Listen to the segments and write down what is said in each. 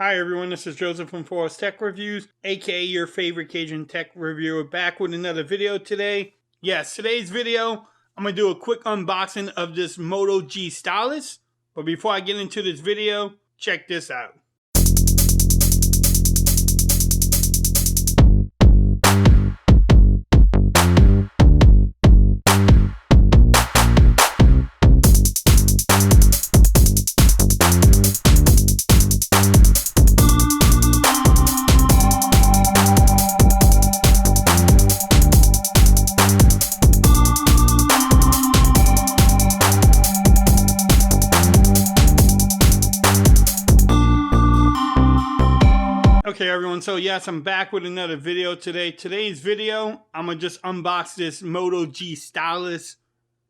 Hi everyone, this is Joseph from Forest Tech Reviews, aka your favorite Cajun tech reviewer, back with another video today. Yes, today's video, I'm going to do a quick unboxing of this Moto G Stylus. But before I get into this video, check this out. Okay everyone, so yes, I'm back with another video today. Today's video, I'm going to just unbox this Moto G Stylus.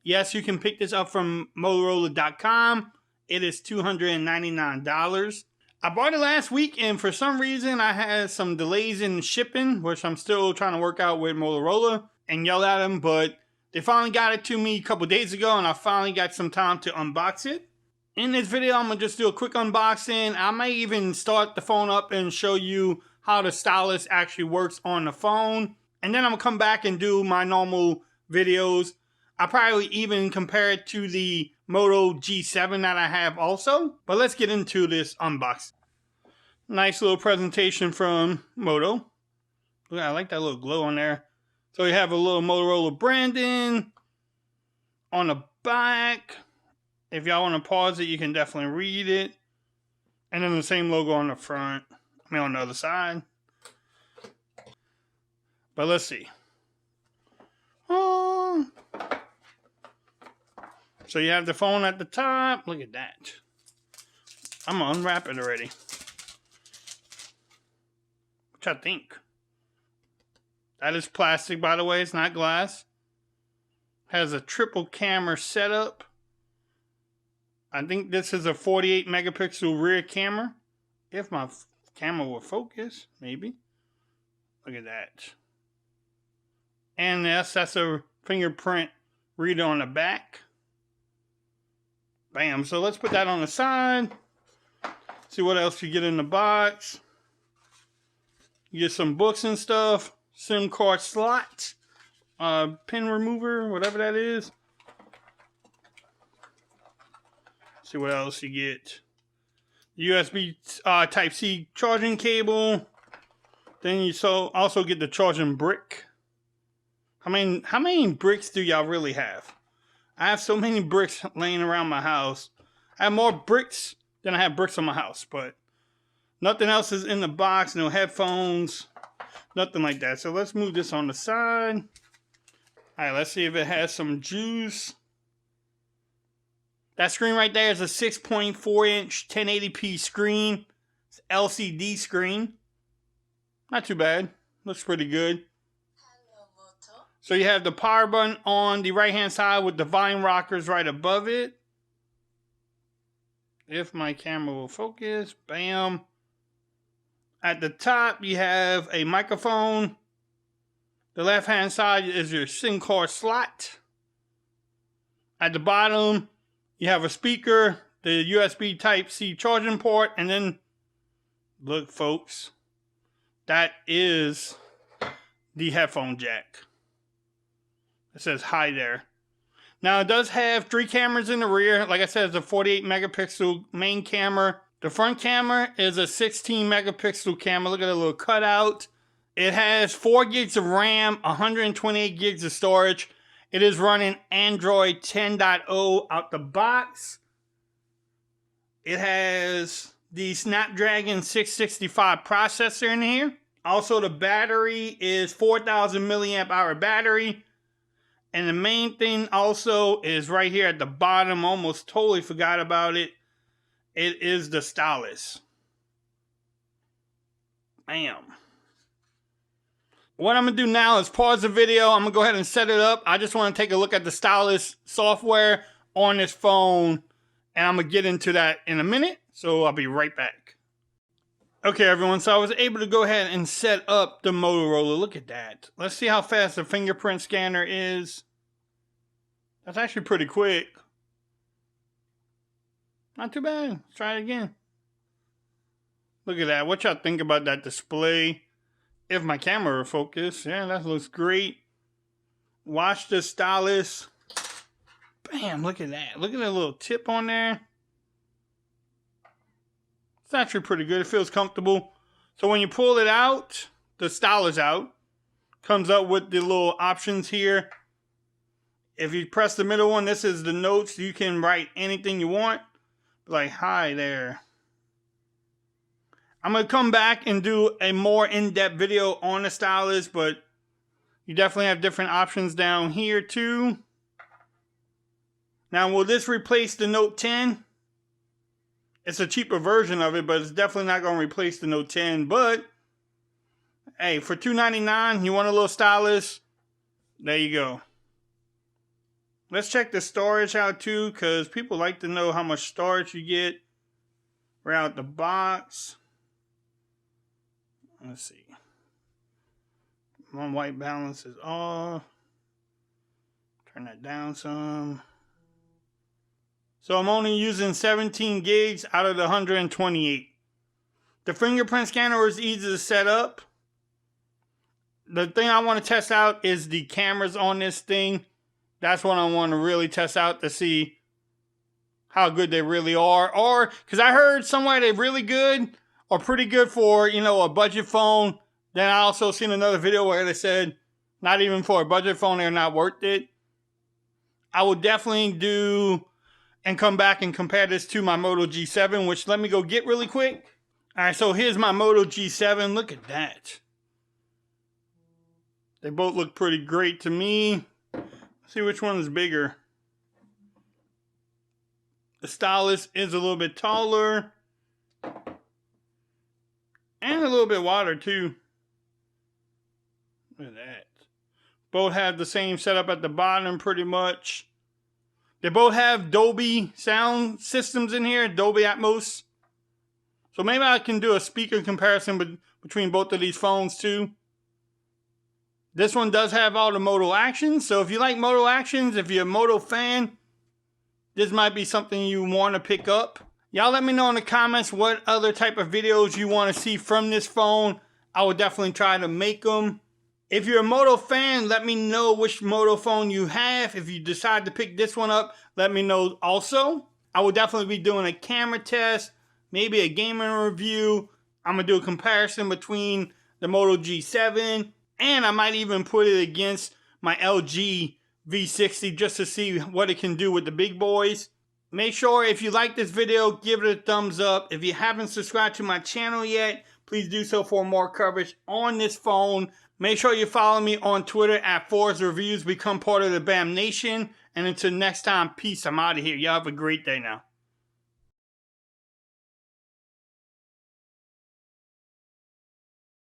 Yes, you can pick this up from Motorola.com. It is $299. I bought it last week and for some reason I had some delays in shipping, which I'm still trying to work out with Motorola and yell at them, but they finally got it to me a couple days ago and I finally got some time to unbox it. In this video, I'm going to just do a quick unboxing. I may even start the phone up and show you how the Stylus actually works on the phone. And then I'm going to come back and do my normal videos. I'll probably even compare it to the Moto G7 that I have also. But let's get into this unboxing. Nice little presentation from Moto. Look, I like that little glow on there. So you have a little Motorola branding on the back. If y'all want to pause it, you can definitely read it. And then the same logo on the front. I mean, on the other side. But let's see. Oh. So you have the phone at the top. Look at that. I'm going to unwrap it already. Which I think. That is plastic, by the way. It's not glass. Has a triple camera setup. I think this is a 48 megapixel rear camera. If my camera will focus, maybe. Look at that. And yes, that's a fingerprint reader on the back. Bam. So let's put that on the side. See what else you get in the box. You get some books and stuff. SIM card slot. Pin remover, whatever that is. See what else you get. USB Type-C charging cable. Then you also get the charging brick. How many bricks do y'all really have? I have so many bricks laying around my house. I have more bricks than I have bricks on my house, but nothing else is in the box. No headphones, nothing like that. So let's move this on the side. All right, let's see if it has some juice. That screen right there is a 6.4 inch 1080p screen. It's an LCD screen. Not too bad. Looks pretty good. Hello, Moto. So you have the power button on the right hand side with the volume rockers right above it. If my camera will focus. Bam. At the top you have a microphone. The left hand side is your SIM card slot. At the bottom you have a speaker, the USB Type-C charging port, and then, look folks, that is the headphone jack. It says hi there. Now it does have 3 cameras in the rear. Like I said, it's a 48 megapixel main camera. The front camera is a 16 megapixel camera. Look at the little cutout. It has 4 gigs of RAM, 128 gigs of storage. It is running Android 10.0 out the box. It has the Snapdragon 665 processor in here. Also, the battery is 4,000 milliamp hour battery. And the main thing also is right here at the bottom. Almost totally forgot about it. It is the Stylus. Bam. What I'm going to do now is pause the video. I'm going to go ahead and set it up. I just want to take a look at the Stylus software on this phone. And I'm going to get into that in a minute. So I'll be right back. Okay, everyone. So I was able to go ahead and set up the Motorola. Look at that. Let's see how fast the fingerprint scanner is. That's actually pretty quick. Not too bad. Let's try it again. Look at that. What y'all think about that display? If my camera will focus. Yeah, that looks great. Watch the Stylus. Bam, look at that. Look at that little tip on there. It's actually pretty good. It feels comfortable. So when you pull it out, the Stylus out, comes up with the little options here. If you press the middle one, this is the notes. You can write anything you want. Like, hi there. I'm going to come back and do a more in-depth video on the Stylus, but you definitely have different options down here too. Now, will this replace the Note 10? It's a cheaper version of it, but it's definitely not going to replace the Note 10. But, hey, for $299, you want a little Stylus? There you go. Let's check the storage out too, because people like to know how much storage you get right out the box. Let's see. My white balance is off. Turn that down some. So I'm only using 17 gigs out of the 128. The fingerprint scanner is easy to set up. The thing I want to test out is the cameras on this thing. That's what I want to really test out to see how good they really are. Or, because I heard somewhere they're really good or pretty good for, you know, a budget phone. Then I also seen another video where they said not even for a budget phone they're not worth it. I will definitely do and come back and compare this to my Moto G7, which let me go get really quick. Alright, so here's my Moto G7. Look at that. They both look pretty great to me. Let's see which one is bigger. The Stylus is a little bit taller. And a little bit wider too. Look at that. Both have the same setup at the bottom pretty much. They both have Dolby sound systems in here, Dolby Atmos. So maybe I can do a speaker comparison between both of these phones too. This one does have all the Moto actions. So if you like Moto actions, if you're a Moto fan, this might be something you want to pick up. Y'all let me know in the comments what other type of videos you want to see from this phone. I will definitely try to make them. If you're a Moto fan, let me know which Moto phone you have. If you decide to pick this one up, let me know also. I will definitely be doing a camera test, maybe a gaming review. I'm going to do a comparison between the Moto G7, and I might even put it against my LG V60 just to see what it can do with the big boys. Make sure if you like this video, give it a thumbs up. If you haven't subscribed to my channel yet, please do so for more coverage on this phone. Make sure you follow me on Twitter at Forza Reviews. Become part of the BAM Nation. And until next time, peace. I'm out of here. Y'all have a great day now.